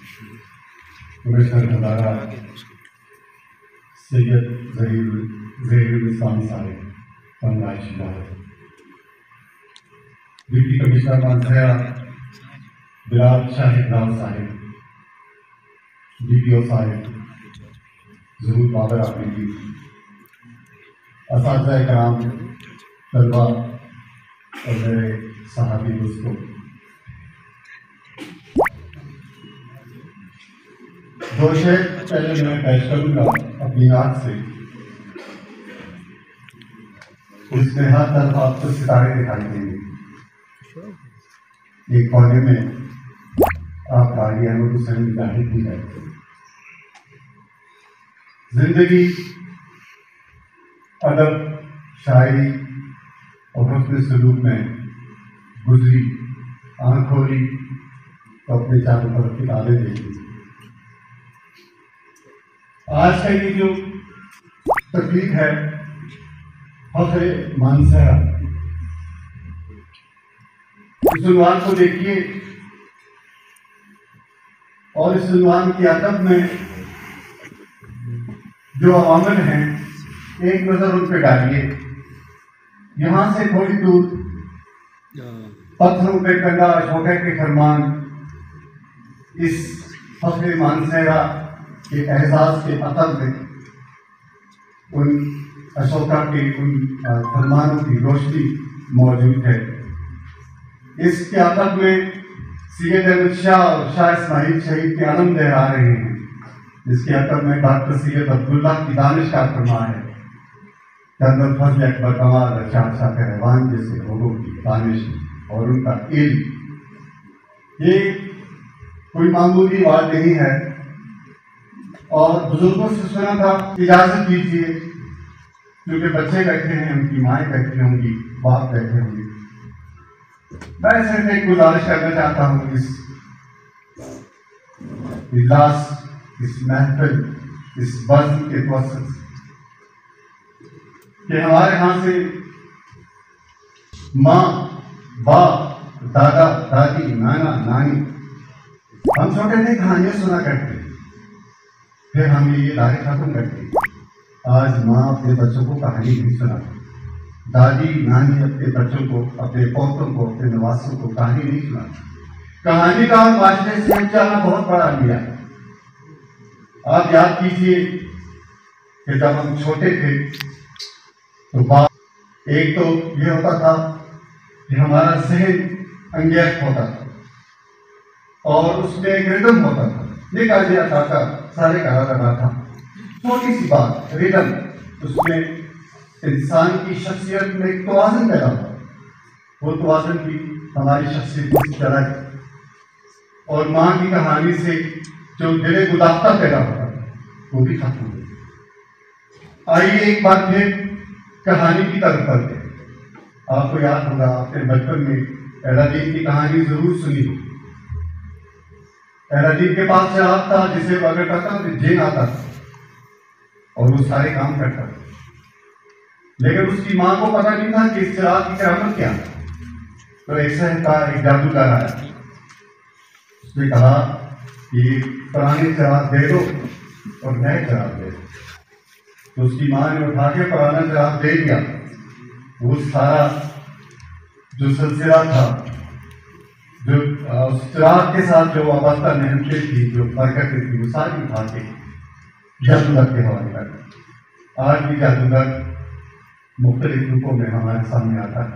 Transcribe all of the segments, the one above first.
Commissioner हज़ारा सैयद ज़हीरुल इस्लाम Sahib फरमाइशिदा deputy commissioner मानसरा Bilal Shahid Rao Sahib, DPO Sahib ज़रूर बाबर आफरीदी, असातिज़ा इकराम, तलबा और मेरे सहाबी दोस्तों, दो शेर पहले मैं पेश करूँगा अपनी आँख से। इसमें हर तरफ आपको सितारे दिखाई देंगे। एक कोने में आप काजी अहमद हुसैन मुजाहिद भी है। जिंदगी, अदब, शायरी और हुस्न सलूक में गुजरी, आँख खोली तो अपने चारों तरफ किताबें देखी। आज का ये जो तकलीफ है, फख्र मानसरा, इस उन्वान को देखिए और इस उन्वान की अदब में जो अवामिल हैं, एक नजर उन पे डालिए। यहाँ से थोड़ी दूर पत्थरों पे कंधा अशोका के फरमान इस फख्र मानसरा के एहसास के अतब में उन अशोका के उन फरमानों की रोशनी मौजूद है। इसके अतब में सैयद अहमद शाह और शाह इस्माइल शहीद के आलम लहरा रहे हैं। इसके अतब में डॉक्टर सैयद अब्दुल्ला की दानिश का फरमान है। जनरल फजल अकबर कमाल रशाद शाह कहरवान जैसे लोगों की दानिश और उनका इल्म, ये कोई मामूली बात नहीं है। और बुजुर्गों से सुना था, इजाजत दीजिए क्योंकि बच्चे बैठे हैं, उनकी माएँ बैठी होंगी, बाप बैठे होंगे। मैं सिर्फ एक गुजारिश करना चाहता हूँ इस इजलास, इस महफिल, इस बज़्म के तवस्सुत कि हमारे यहाँ से माँ, बाप, दादा, दादी, नाना, नानी, हम छोटे थे कहानियाँ सुना करते, फिर हम ये दायरे खत्म करते। आज माँ अपने बच्चों को कहानी नहीं सुनाती, दादी नानी अपने बच्चों को, अपने पोतों को, अपने नवासों को कहानी नहीं सुनाती। कहानी का माशरे से जाना बहुत बड़ा लिया। आप याद कीजिए कि जब हम छोटे थे तो बात एक तो ये होता था कि हमारा जहन अंगेज होता था और उसमें एक रिदम होता था। निकाह दिया चाचा सारे करा लगा था, छोटी सी बात रिदम, उसमें इंसान की शख्सियत में एक तवाज़ुन पैदा होता। वो तवाज़ुन भी हमारी शख्सियत की तरह है। और माँ की कहानी से जो दिले गुदाफ्ता पैदा होता है वो भी खत्म हो गया। आइए एक बार फिर कहानी की तरफ बढ़ते हैं। आपको याद होगा, आपने बचपन में एलादीन की कहानी जरूर सुनी हो। एलादीन के पास चिराग था जिसे वो अगर करता तो जेन आता था और वो सारे काम करता था, लेकिन उसकी माँ को पता नहीं था कि इस चिराग की करामत क्या है। तो एक शहर का एक जादूगर आया, उसने कहा कि पुराने चिराग दे दो और नए चिराग दे दो। तो उसकी माँ ने उठा के पुराना चिराग दे दिया। वो सारा जो सिलसिला था, जो उस चिराग के साथ जो वाबस्ता मेहनतें थी, जो बरकतें थी, वो सारी उठा के जादूगर के हवाले कर दी। आज भी जादूगर मुख्तलिफ रूपों में हमारे सामने आता है,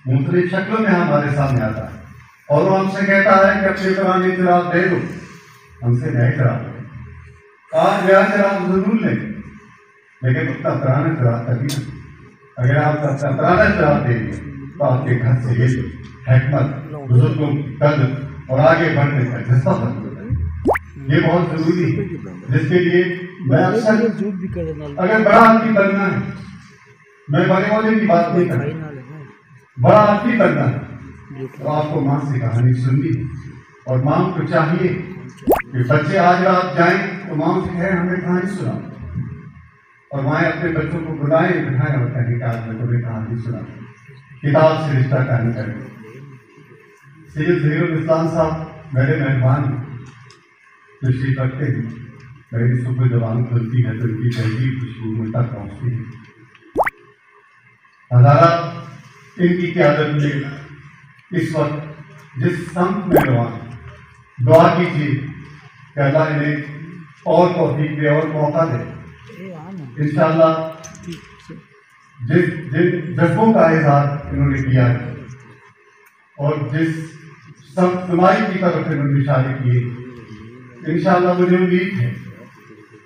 मुख्तलिफ शक्लों में हमारे सामने आता है और वो हमसे कहता है कि अपने पुराने चिराग दे दो, हमसे नए चिराग दो। आज नया चिराग जरूर लें, लेकिन उतना पुराना चिराग कभी नहीं। अगर आप अपना पुराना चिराग देंगे तो आपके घर से ये हिकमत, बुजुर्गों की कदर और आगे बढ़ने का जज्बा बन जाता है। ये बहुत जरूरी है, जिसके लिए मैं अक्सर अगर बड़ा आदमी बनना है, मैं बड़े वाले की बात नहीं कर रहा, बड़ा आदमी बनना है तो आपको माँ से कहानी सुननी है। और माँ को चाहिए कि बच्चे आज रात जाएं तो माँ से कहें हमें कहानी सुनाओ, और माएँ अपने बच्चों को बुलाएं, बिठाएं और कहें कि आज मैं तुम्हें कहानी सुना, किताब से रिश्ता कायम करें। सैयद ज़हीरुल इस्लाम साहब मेरे मेहमान हैं, तशरीफ रखते हैं। मेरी सुबह जबान खुलती है तो इनकी तहजीब खुशबू मुझ तक पहुँचती है। हज़ारा इनकी क़यादत में इस वक्त जिस संत में दुआ कीजिए कि अल्लाह इन्हें और तौफीक दे और मौका दे। इंशाअल्लाह जिन जज्बों का इज़हार इन्होंने किया है और जिस समाई की तरफ इन्होंने इशारे किए, इंशाअल्लाह मुझे उम्मीद है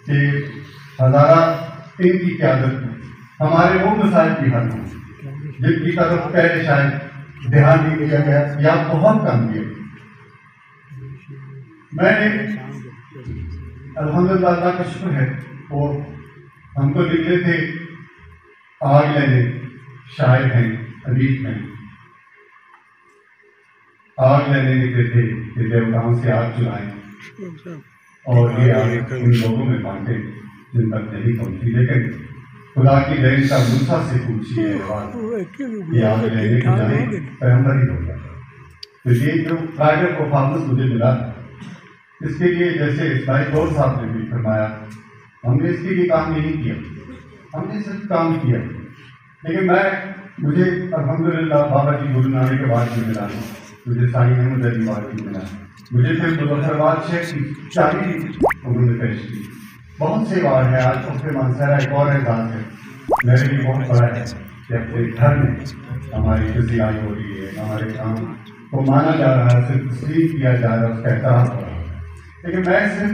कि हज़ारा इनकी क़यादत में हमारे वो मसाइल भी हल हों जिनकी तरफ पहले शायद ध्यान नहीं दिया गया या बहुत कम दिया। मैंने अल्हम्दुलिल्लाह अल्लाह का शुक्र है वो हम तो निकले थे आग लेने, शायर हैं, अदीब हैं, आग लेने निकले थे कि देवताओं से आग चुराएं और ये आग उन लोगों में बांटे जिन तक नहीं पहुंची। लेकिन खुदा की देन का मूसा से पूछिए ये आग लेने की जाए पैगंबर ही होगा। तो ये जो फ्राइडे परफॉर्मेंस मुझे मिला इसके लिए जैसे इस्माइल गौर साहब ने भी फरमाया, हमने इसके लिए काम नहीं किया, हमने सिर्फ काम किया। लेकिन मुझे अल्हम्दुलिल्लाह बाबा जी गुरु नानक के बाद भी मिला, मुझे साईं अहमद अली बाद भी मिला, मुझे फिर मुजफ्फराबाद शेख की शादी उन्होंने पेश की। बहुत से वार है। आज उसके मानसरा एक और एहसास है मेरे लिए बहुत बड़ा है कि अपने घर में हमारी खुशियाँ हो रही है, हमारे काम को माना जा रहा है, सिर्फ तस्लीम किया जा रहा है, उसका एहतराम हो रहा है। लेकिन मैं सिर्फ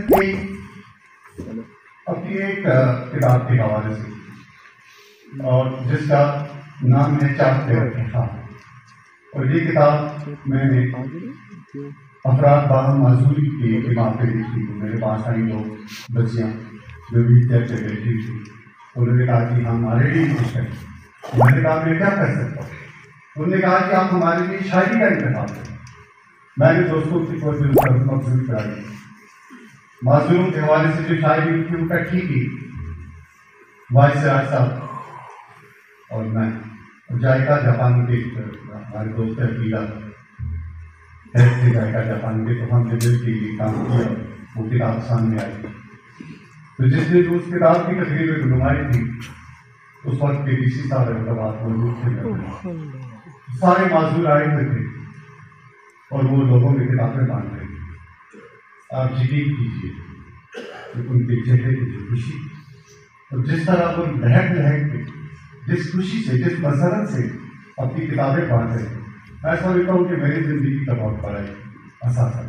अपनी एक किताब के हवाले से और जिसका नाम है चाहते और ये किताब मैंने अफराद बाहम माजूरी की दिमाग पे लिखी थी। मेरे पास आई दो बच्चियाँ जो भी चर्च से बैठी थी, उन्होंने कहा कि हम हमारे लिए कुछ करें। मैंने कहा मैं क्या कर सकता हूँ? उन्होंने कहा कि आप हमारे लिए शायरी का इंतजाम करें। मैंने दोस्तों की कोशिश मकसूद कराई, माजूरों के हवाले से जो शायरी लिखी उनका ठीक ही वाइस राज साहब और मैं जायका जापान के हमारे दोस्त अकीला थे जायका जापान के, तो हमने दिल के लिए काम किया, वो किताब सामने आई। तो जिस दिन उस किताब की तकरीब में नुमाई थी उस वक्त के किसी सारे मौजूद थे, सारे माजूर आए हुए थे और वो लोगों में किताबें बांट रहे थे। आप यकीन कीजिए कि उनके चेहरे की जो खुशी और जिस तरह वो लहक लहक के जिस खुशी से जिस मसरत से अपनी किताबें बांट रहे थे, मैं समझता हूँ कि मेरी जिंदगी का बहुत बड़ा असास है।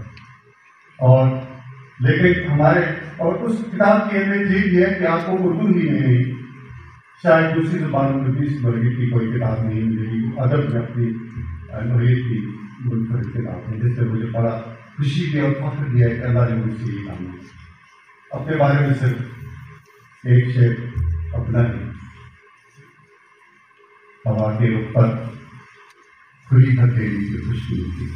और लेकिन हमारे और उस किताब की अहमियत ये है कि आपको उर्दू ही नहीं शायद दूसरी ज़ुबानों में 20 वर्ग की कोई किताब नहीं मिलेगी। अदब में अपनी नोयत की मुनफरिद किताब है जिससे मुझे बड़ा खुशी की और फख्र दिया कि अल्लाह ने मुझसे ये काम किया। अपने बारे में सिर्फ एक शेर अपना ही, हवा के ऊपर खुली हथेली की खुशबू थी,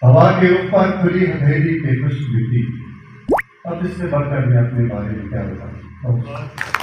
हवा के ऊपर खुली हथेली की खुशबू थी। अब इससे बढ़कर मैं अपने बारे में क्या बताऊं।